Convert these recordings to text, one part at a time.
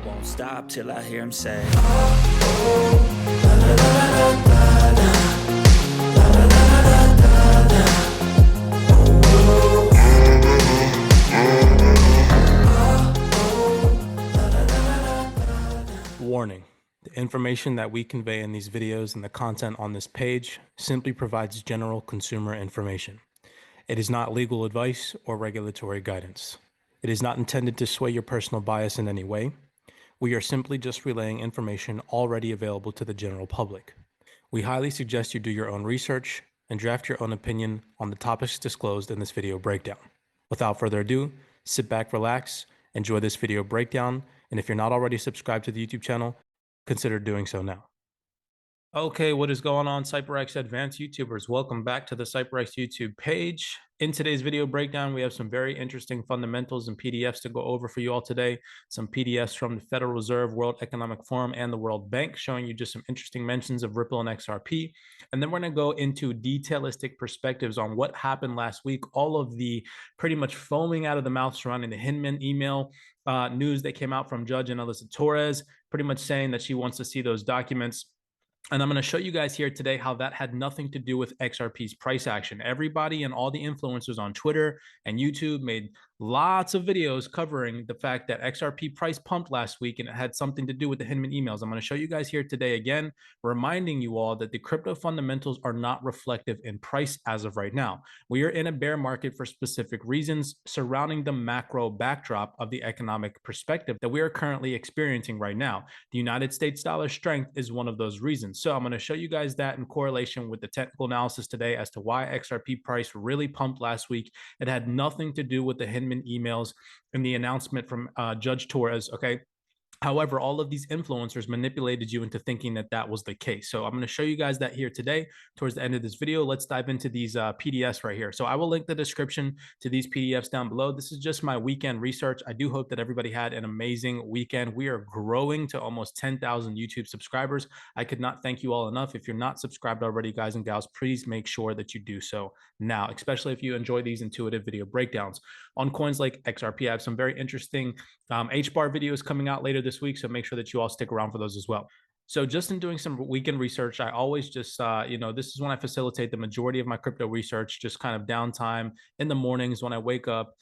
won't stop till I hear him say, Warning: the information that we convey in these videos and the content on this page simply provides general consumer information. It is not legal advice or regulatory guidance. It is not intended to sway your personal bias in any way. We are simply just relaying information already available to the general public. We highly suggest you do your own research and draft your own opinion on the topics disclosed in this video breakdown. Without further ado, sit back, relax, enjoy this video breakdown, and if you're not already subscribed to the YouTube channel, consider doing so now. Okay, what is going on, CYPRX advanced YouTubers? Welcome back to the CYPRX YouTube page. In today's video breakdown, we have some very interesting fundamentals and PDFs to go over for you all today. Some PDFs from the Federal Reserve, World Economic Forum, and the World Bank, showing you just some interesting mentions of Ripple and XRP. And then we're going to go into detailistic perspectives on what happened last week, all of the pretty much foaming out of the mouth surrounding the Hinman email news that came out from Judge Analisa Torres, pretty much saying that she wants to see those documents. And I'm going to show you guys here today how that had nothing to do with XRP's price action. Everybody and all the influencers on Twitter and YouTube made lots of videos covering the fact that XRP price pumped last week and it had something to do with the Hinman emails. I'm going to show you guys here today again, reminding you all that the crypto fundamentals are not reflective in price as of right now. We are in a bear market for specific reasons surrounding the macro backdrop of the economic perspective that we are currently experiencing right now. The United States dollar strength is one of those reasons. So I'm going to show you guys that in correlation with the technical analysis today as to why XRP price really pumped last week. It had nothing to do with the Hinman emails and the announcement from Judge Torres. Okay. However, all of these influencers manipulated you into thinking that that was the case. So I'm going to show you guys that here today towards the end of this video. Let's dive into these PDFs right here. So I will link the description to these PDFs down below. This is just my weekend research. I do hope that everybody had an amazing weekend. We are growing to almost 10,000 YouTube subscribers. I could not thank you all enough. If you're not subscribed already, guys and gals, please make sure that you do so now, especially if you enjoy these intuitive video breakdowns. On coins like XRP, I have some very interesting HBAR videos coming out later this week, so make sure that you all stick around for those as well. So just in doing some weekend research, I always just, this is when I facilitate the majority of my crypto research, just kind of downtime in the mornings when I wake up,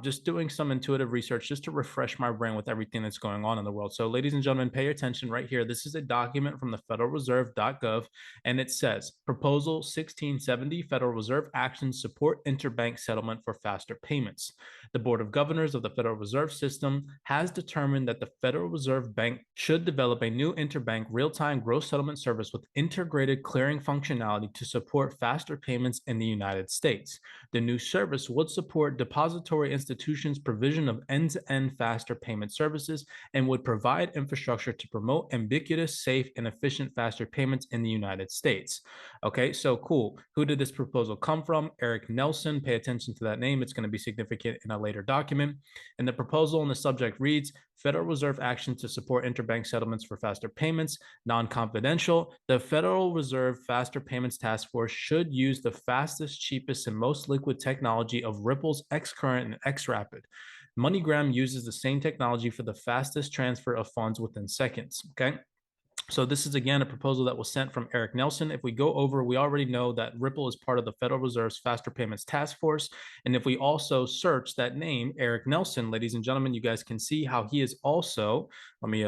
just doing some intuitive research just to refresh my brain with everything that's going on in the world. So ladies and gentlemen, pay attention right here. This is a document from the federalreserve.gov, and it says, Proposal 1670, Federal Reserve Actions Support Interbank Settlement for Faster Payments. The Board of Governors of the Federal Reserve System has determined that the Federal Reserve Bank should develop a new interbank real-time gross settlement service with integrated clearing functionality to support faster payments in the United States. The new service would support depository institutions' provision of end-to-end faster payment services and would provide infrastructure to promote ubiquitous, safe, and efficient faster payments in the United States. Okay, so cool. Who did this proposal come from? Eric Nelson. Pay attention to that name. It's going to be significant in a later document. And the proposal in the subject reads, Federal Reserve action to support interbank settlements for faster payments, non-confidential. The Federal Reserve Faster Payments Task Force should use the fastest, cheapest, and most liquid technology of Ripple's Xcurrent and Xrapid. MoneyGram uses the same technology for the fastest transfer of funds within seconds. Okay. So this is, again, a proposal that was sent from Eric Nelson. If we go over, we already know that Ripple is part of the Federal Reserve's Faster Payments Task Force. And if we also search that name, Eric Nelson, ladies and gentlemen, you guys can see how he is also, let me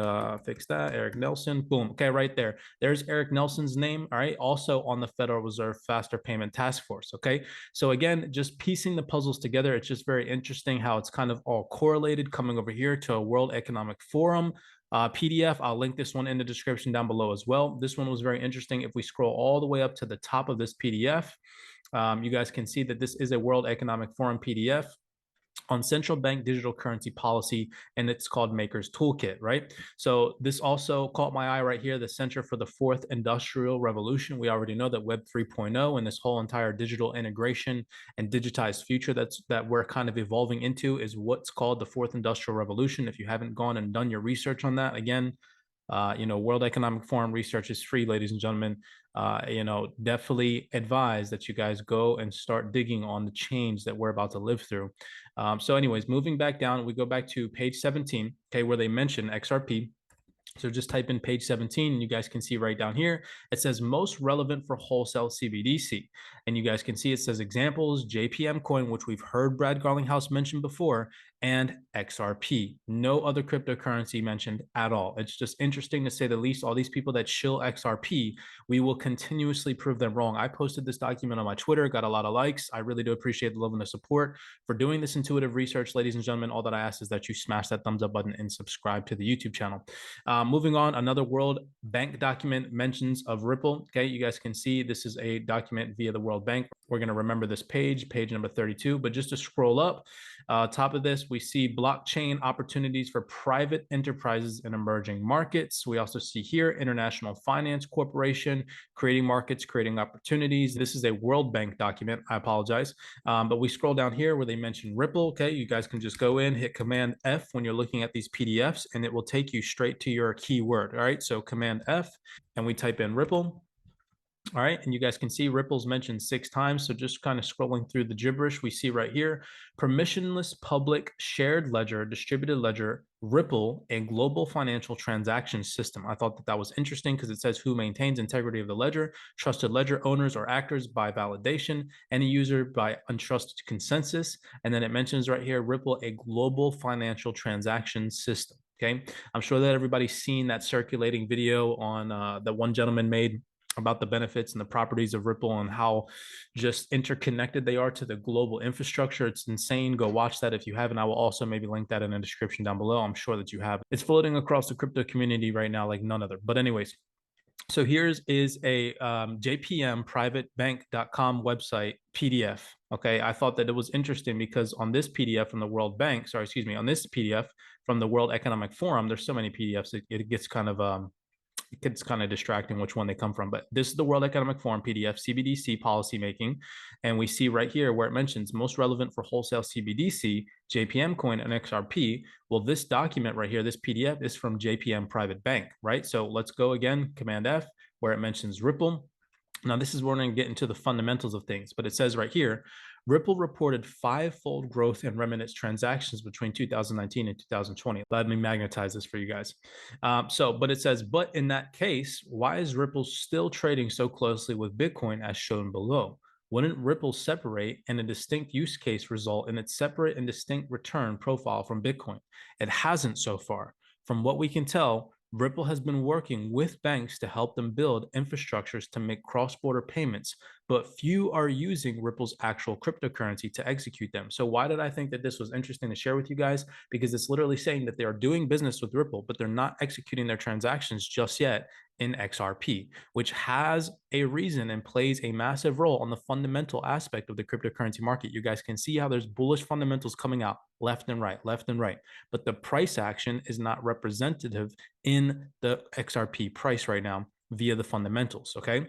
fix that, Eric Nelson, boom, okay, right there. There's Eric Nelson's name, all right, also on the Federal Reserve Faster Payment Task Force, okay? So again, just piecing the puzzles together, it's just very interesting how it's kind of all correlated, coming over here to a World Economic Forum PDF. I'll link this one in the description down below as well. This one was very interesting. If we scroll all the way up to the top of this PDF, you guys can see that this is a World Economic Forum PDF on central bank digital currency policy, and it's called Maker's Toolkit, right? So this also caught my eye right here, the Center for the Fourth Industrial Revolution. We already know that Web 3.0 and this whole entire digital integration and digitized future that we're kind of evolving into is what's called the Fourth Industrial Revolution. If you haven't gone and done your research on that, again, World Economic Forum research is free, ladies and gentlemen. Definitely advise that you guys go and start digging on the change that we're about to live through. So anyways, moving back down, we go back to page 17, okay, where they mention XRP. So just type in page 17 and you guys can see right down here, it says most relevant for wholesale CBDC. And you guys can see it says examples, JPM coin, which we've heard Brad Garlinghouse mention before, and XRP. No other cryptocurrency mentioned at all. It's just interesting to say the least. All these people that shill XRP, we will continuously prove them wrong. I posted this document on my Twitter, got a lot of likes. I really do appreciate the love and the support for doing this intuitive research, ladies and gentlemen. All that I ask is that you smash that thumbs up button and subscribe to the YouTube channel. Moving on, another World Bank document mentions of Ripple. Okay, you guys can see this is a document via the World Bank. We're going to remember this page number 32. But just to scroll up, top of this, we see blockchain opportunities for private enterprises in emerging markets. We also see here International Finance Corporation, creating markets, creating opportunities. This is a World Bank document. I apologize. But we scroll down here where they mention Ripple. Okay, you guys can just go in, hit Command F when you're looking at these PDFs, and it will take you straight to your keyword. All right, so Command F, and we type in Ripple. All right, and you guys can see Ripple's mentioned 6 times. So just kind of scrolling through the gibberish, we see right here, permissionless public shared ledger, distributed ledger, Ripple, a global financial transaction system. I thought that was interesting because it says who maintains integrity of the ledger, trusted ledger owners or actors by validation, any user by untrusted consensus. And then it mentions right here, Ripple, a global financial transaction system. Okay, I'm sure that everybody's seen that circulating video on that one gentleman made about the benefits and the properties of Ripple and how just interconnected they are to the global infrastructure. It's insane. Go watch that if you haven't. I will also maybe link that in the description down below. I'm sure that you have. It's floating across the crypto community right now like none other. But anyways, so here's is a jpmprivatebank.com website PDF. Okay, I thought that it was interesting because on this PDF from the World Bank, on this PDF from the World Economic Forum, there's so many PDFs, it gets kind of it gets kind of distracting which one they come from. But this is the World Economic Forum PDF, CBDC policymaking. And we see right here where it mentions most relevant for wholesale CBDC, JPM coin, and XRP. Well, this document right here, this PDF is from JPM Private Bank, right? So let's go again, Command F, where it mentions Ripple. Now, this is where we're going to get into the fundamentals of things, but it says right here, Ripple reported 5-fold growth in remittance transactions between 2019 and 2020. Let me magnetize this for you guys. But it says, but in that case, why is Ripple still trading so closely with Bitcoin as shown below? Wouldn't Ripple separate and a distinct use case result in its separate and distinct return profile from Bitcoin? It hasn't so far. From what we can tell, Ripple has been working with banks to help them build infrastructures to make cross-border payments, but few are using Ripple's actual cryptocurrency to execute them. So why did I think that this was interesting to share with you guys? Because it's literally saying that they are doing business with Ripple, but they're not executing their transactions just yet in XRP, which has a reason and plays a massive role on the fundamental aspect of the cryptocurrency market. You guys can see how there's bullish fundamentals coming out left and right, but the price action is not representative in the XRP price right now via the fundamentals. Okay,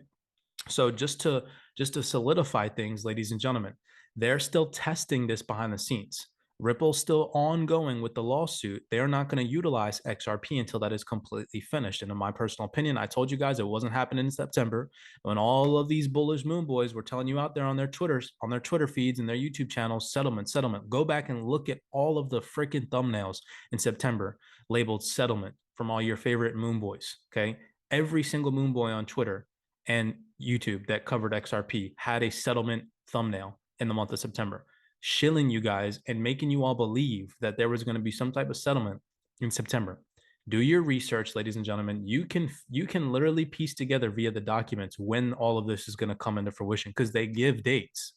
so just to solidify things, ladies and gentlemen, they're still testing this behind the scenes. Ripple's still ongoing with the lawsuit. They are not going to utilize XRP until that is completely finished. And in my personal opinion, I told you guys it wasn't happening in September when all of these bullish moon boys were telling you out there on their Twitter feeds and their YouTube channels, settlement. Go back and look at all of the freaking thumbnails in September labeled settlement from all your favorite moon boys. Okay, every single moon boy on Twitter and YouTube that covered XRP had a settlement thumbnail in the month of September, shilling you guys and making you all believe that there was going to be some type of settlement in September. Do your research, ladies and gentlemen. You can literally piece together via the documents when all of this is going to come into fruition because they give dates.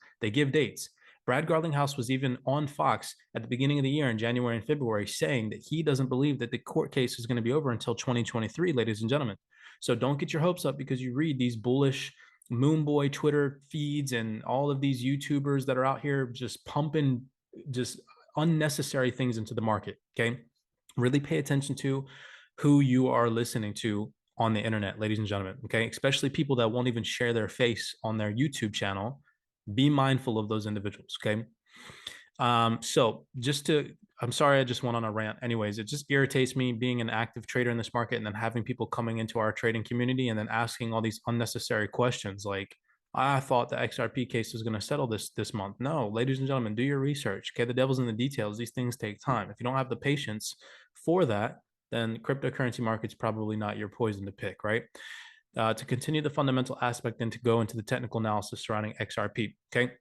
Brad Garlinghouse was even on Fox at the beginning of the year in January and February saying that he doesn't believe that the court case is going to be over until 2023, ladies and gentlemen. So don't get your hopes up because you read these bullish moon boy Twitter feeds and all of these YouTubers that are out here just pumping just unnecessary things into the market. Okay, really pay attention to who you are listening to on the internet, ladies and gentlemen. Okay, especially people that won't even share their face on their YouTube channel. Be mindful of those individuals. Okay, so just to I'm sorry, I just went on a rant. Anyways, it just irritates me being an active trader in this market and then having people coming into our trading community and then asking all these unnecessary questions like, I thought the XRP case was going to settle this month. No, ladies and gentlemen, do your research. Okay, the devil's in the details. These things take time. If you don't have the patience for that, then cryptocurrency market's probably not your poison to pick, right? To continue the fundamental aspect and to go into the technical analysis surrounding XRP. Okay,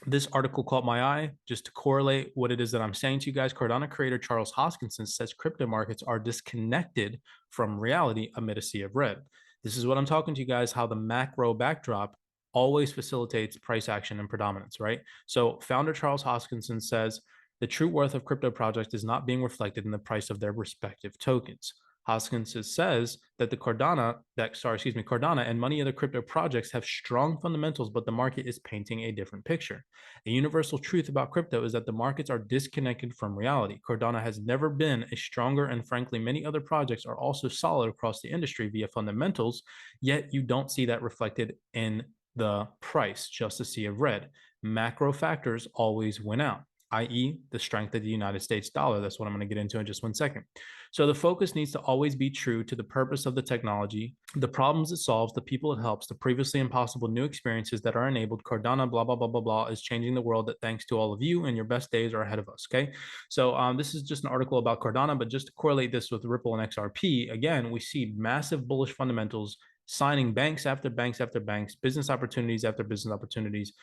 this article caught my eye just to correlate what it is that I'm saying to you guys. Cardano creator Charles Hoskinson says crypto markets are disconnected from reality amid a sea of red. This is what I'm talking to you guys, how the macro backdrop always facilitates price action and predominance, right? So founder Charles Hoskinson says the true worth of crypto projects is not being reflected in the price of their respective tokens. Hoskins says that Cardano and many other crypto projects have strong fundamentals, but the market is painting a different picture. A universal truth about crypto is that the markets are disconnected from reality. Cardano has never been a stronger, and frankly, many other projects are also solid across the industry via fundamentals, yet you don't see that reflected in the price, just a sea of red. Macro factors always win out, i.e., the strength of the United States dollar. That's what I'm going to get into in just 1 second. So the focus needs to always be true to the purpose of the technology, the problems it solves, the people it helps, the previously impossible new experiences that are enabled. Cardano, blah, blah, blah, blah, blah, is changing the world that thanks to all of you, and your best days are ahead of us, okay? So this is just an article about Cardano, but just to correlate this with Ripple and XRP, again, we see massive bullish fundamentals signing banks after banks after banks, business opportunities after business opportunities,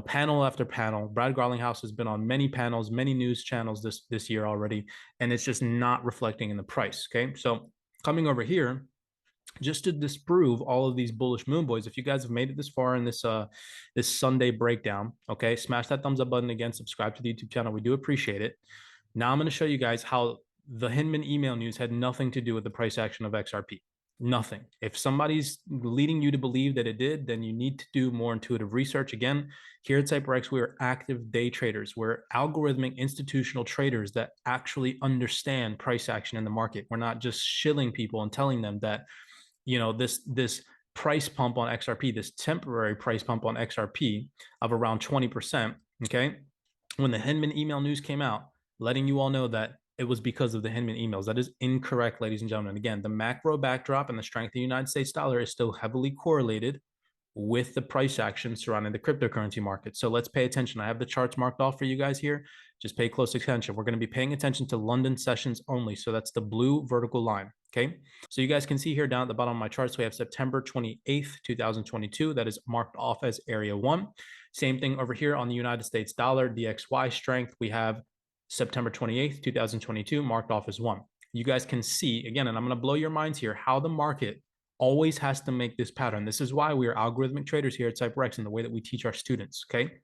panel after panel. Brad Garlinghouse has been on many panels, many news channels this year already, and it's just not reflecting in the price, okay? So coming over here, just to disprove all of these bullish moon boys, if you guys have made it this far in this Sunday breakdown, okay, smash that thumbs up button again, subscribe to the YouTube channel. We do appreciate it. Now I'm going to show you guys how the Hinman email news had nothing to do with the price action of XRP. Nothing. If somebody's leading you to believe that it did, then you need to do more intuitive research. Again, here at CYPRX, we are active day traders. We're algorithmic institutional traders that actually understand price action in the market. We're not just shilling people and telling them that, this price pump on XRP, this temporary price pump on XRP of around 20%, okay? When the Hinman email news came out, letting you all know that it was because of the Hinman emails. That is incorrect, ladies and gentlemen. Again, the macro backdrop and the strength of the United States dollar is still heavily correlated with the price action surrounding the cryptocurrency market. So let's pay attention. I have the charts marked off for you guys here. Just pay close attention. We're going to be paying attention to London sessions only. So that's the blue vertical line. Okay. So you guys can see here down at the bottom of my charts, we have September 28th, 2022. That is marked off as area 1. Same thing over here on the United States dollar, DXY strength. We have September 28th, 2022, marked off as 1. You guys can see, again, and I'm going to blow your minds here, how the market always has to make this pattern. This is why we are algorithmic traders here at CYPRX and the way that we teach our students, okay?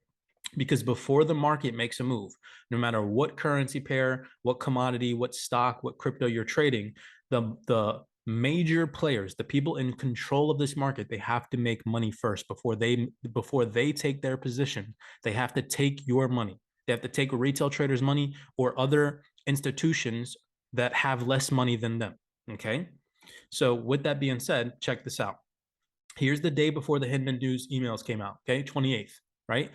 Because before the market makes a move, no matter what currency pair, what commodity, what stock, what crypto you're trading, the major players, the people in control of this market, they have to make money first before they take their position. They have to take your money. They have to take retail traders' money or other institutions that have less money than them, okay? So with that being said, check this out. Here's the day before the Hinman news emails came out, okay? 28th, right?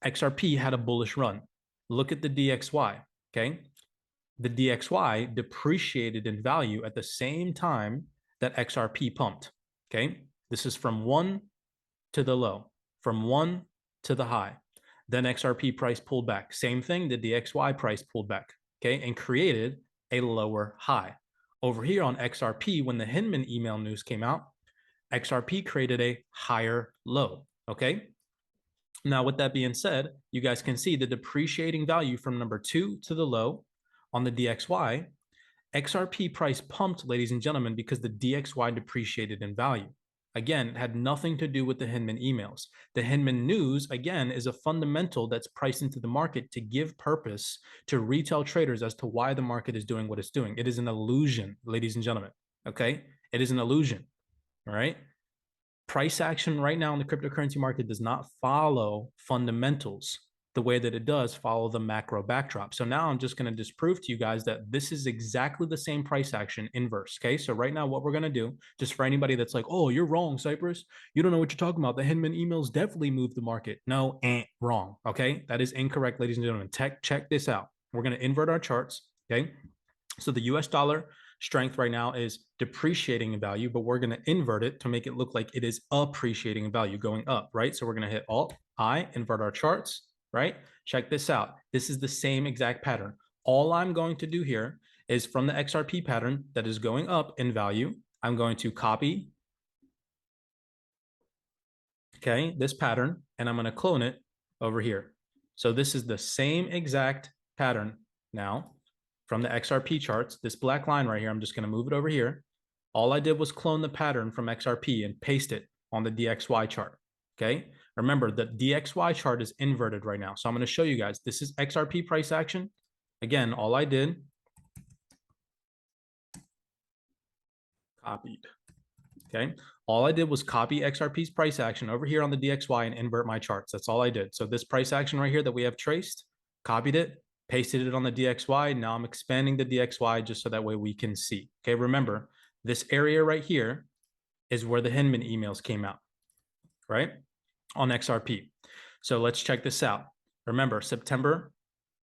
XRP had a bullish run. Look at the DXY, okay? The DXY depreciated in value at the same time that XRP pumped, okay? This is from 1 to the low, from 1 to the high. Then XRP price pulled back. Same thing, the DXY price pulled back, okay, and created a lower high. Over here on XRP, when the Hinman email news came out, XRP created a higher low, okay? Now, with that being said, you guys can see the depreciating value from number 2 to the low on the DXY. XRP price pumped, ladies and gentlemen, because the DXY depreciated in value. Again, it had nothing to do with the Hinman emails. The Hinman news, again, is a fundamental that's priced into the market to give purpose to retail traders as to why the market is doing what it's doing. It is an illusion, ladies and gentlemen, okay? It is an illusion, all right? Price action right now in the cryptocurrency market does not follow fundamentals the way that it does follow the macro backdrop. So now I'm just going to disprove to you guys that this is exactly the same price action inverse. Okay. So right now, what we're going to do, just for anybody that's like, oh, you're wrong, Cypress. You don't know what you're talking about. The Hinman emails definitely moved the market. No, wrong. Okay. That is incorrect, ladies and gentlemen. Check this out. We're going to invert our charts. Okay. So the US dollar strength right now is depreciating in value, but we're going to invert it to make it look like it is appreciating in value, going up, right? So we're going to hit Alt I, invert our charts, right? Check this out. This is the same exact pattern. All I'm going to do here is from the XRP pattern that is going up in value, I'm going to copy, okay, this pattern, and I'm going to clone it over here. So this is the same exact pattern now from the XRP charts. This black line right here, I'm just going to move it over here. All I did was clone the pattern from XRP and paste it on the DXY chart. Okay. Remember, the DXY chart is inverted right now. So I'm going to show you guys. This is XRP price action. Again, all I did, copied. Okay. All I did was copy XRP's price action over here on the DXY and invert my charts. That's all I did. So this price action right here that we have traced, copied it, pasted it on the DXY. Now I'm expanding the DXY just so that way we can see. Okay. Remember, this area right here is where the Hinman emails came out, right? On XRP. So let's check this out. Remember, September,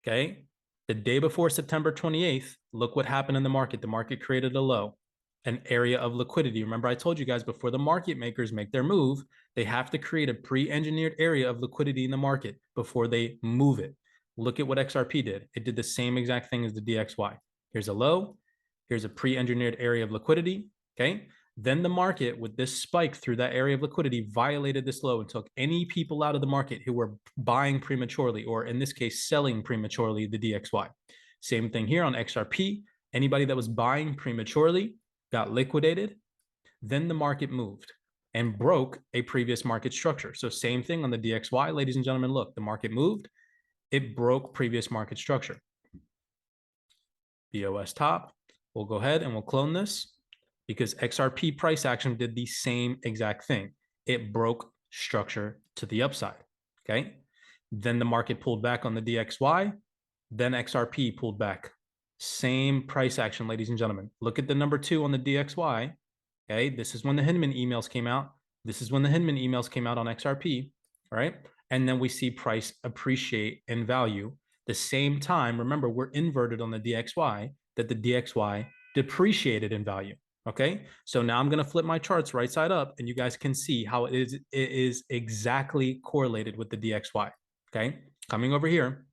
okay? The day before September 28th, look what happened in the market. The market created a low, an area of liquidity. Remember, I told you guys before the market makers make their move, they have to create a pre-engineered area of liquidity in the market before they move it. Look at what XRP did. It did the same exact thing as the DXY. Here's a low. Here's a pre-engineered area of liquidity. Okay. Then the market, with this spike through that area of liquidity, violated this low and took any people out of the market who were buying prematurely, or in this case, selling prematurely the DXY. Same thing here on XRP. Anybody that was buying prematurely got liquidated. Then the market moved and broke a previous market structure. So same thing on the DXY, ladies and gentlemen. Look, the market moved. It broke previous market structure. BOS top. We'll go ahead and we'll clone this, because XRP price action did the same exact thing. It broke structure to the upside, okay? Then the market pulled back on the DXY, then XRP pulled back. Same price action, ladies and gentlemen. Look at the number 2 on the DXY, okay? This is when the Hinman emails came out. This is when the Hinman emails came out on XRP, all right? And then we see price appreciate in value. The same time, remember, we're inverted on the DXY, that the DXY depreciated in value. Okay, so now I'm going to flip my charts right side up, and you guys can see how it is exactly correlated with the DXY. Okay, coming over here,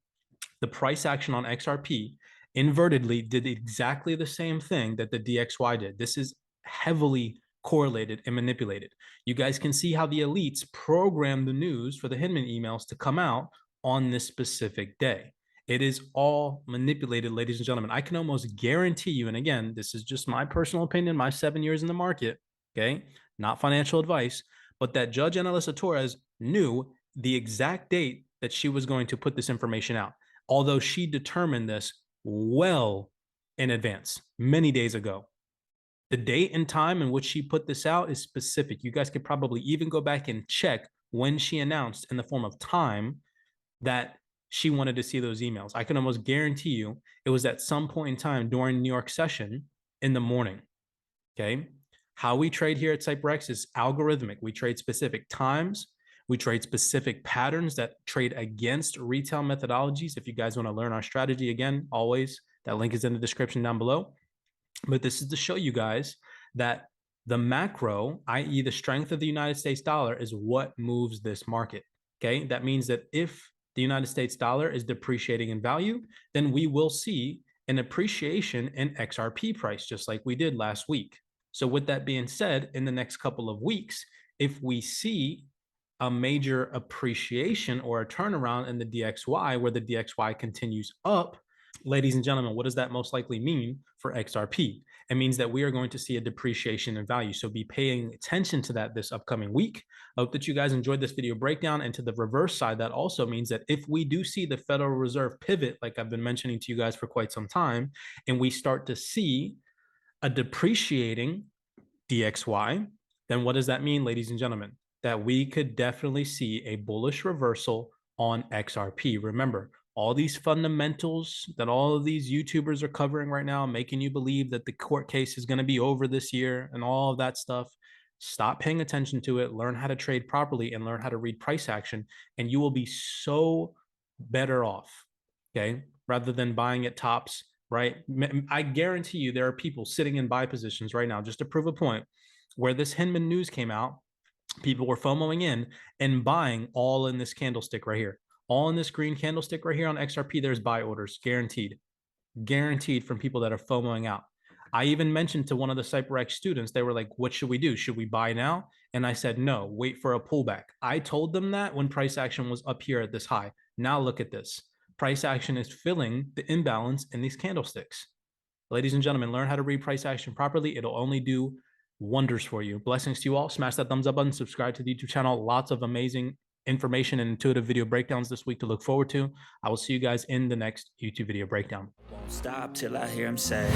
the price action on XRP invertedly did exactly the same thing that the DXY did. This is heavily correlated and manipulated. You guys can see how the elites programmed the news for the Hinman emails to come out on this specific day. It is all manipulated, ladies and gentlemen. I can almost guarantee you, and again, this is just my personal opinion, my 7 years in the market, okay, not financial advice, but that Judge Annalisa Torres knew the exact date that she was going to put this information out, although she determined this well in advance, many days ago. The date and time in which she put this out is specific. You guys could probably even go back and check when she announced in the form of time that she wanted to see those emails. I can almost guarantee you it was at some point in time during New York session in the morning. Okay. How we trade here at CYPRX is algorithmic. We trade specific times. We trade specific patterns that trade against retail methodologies. If you guys want to learn our strategy, again, always, that link is in the description down below. But this is to show you guys that the macro, i.e. the strength of the United States dollar, is what moves this market. Okay. That means that if the United States dollar is depreciating in value, then we will see an appreciation in XRP price, just like we did last week. So with that being said, in the next couple of weeks, if we see a major appreciation or a turnaround in the DXY, where the DXY continues up, ladies and gentlemen, what does that most likely mean for XRP? It means that we are going to see a depreciation in value. So be paying attention to that this upcoming week. I hope that you guys enjoyed this video breakdown. And to the reverse side, that also means that if we do see the Federal Reserve pivot, like I've been mentioning to you guys for quite some time, and we start to see a depreciating DXY, then what does that mean, ladies and gentlemen? That we could definitely see a bullish reversal on XRP. Remember, all these fundamentals that all of these YouTubers are covering right now, making you believe that the court case is going to be over this year and all of that stuff, stop paying attention to it, learn how to trade properly, and learn how to read price action, and you will be so better off, okay? rather than buying at tops, right? I guarantee you there are people sitting in buy positions right now, just to prove a point, where this Hinman news came out, people were FOMOing in and buying all in this candlestick right here. All in this green candlestick right here on XRP, there's buy orders, guaranteed from people that are FOMOing out. I even mentioned to one of the CYPRX students, they were like, what should we do? Should we buy now? And I said, no, wait for a pullback. I told them that when price action was up here at this high. Now look at this. Price action is filling the imbalance in these candlesticks. Ladies and gentlemen, learn how to read price action properly. It'll only do wonders for you. Blessings to you all. Smash that thumbs up button, subscribe to the YouTube channel. Lots of amazing information and intuitive video breakdowns this week to look forward to. I will see you guys in the next YouTube video breakdown. Won't stop till I hear him say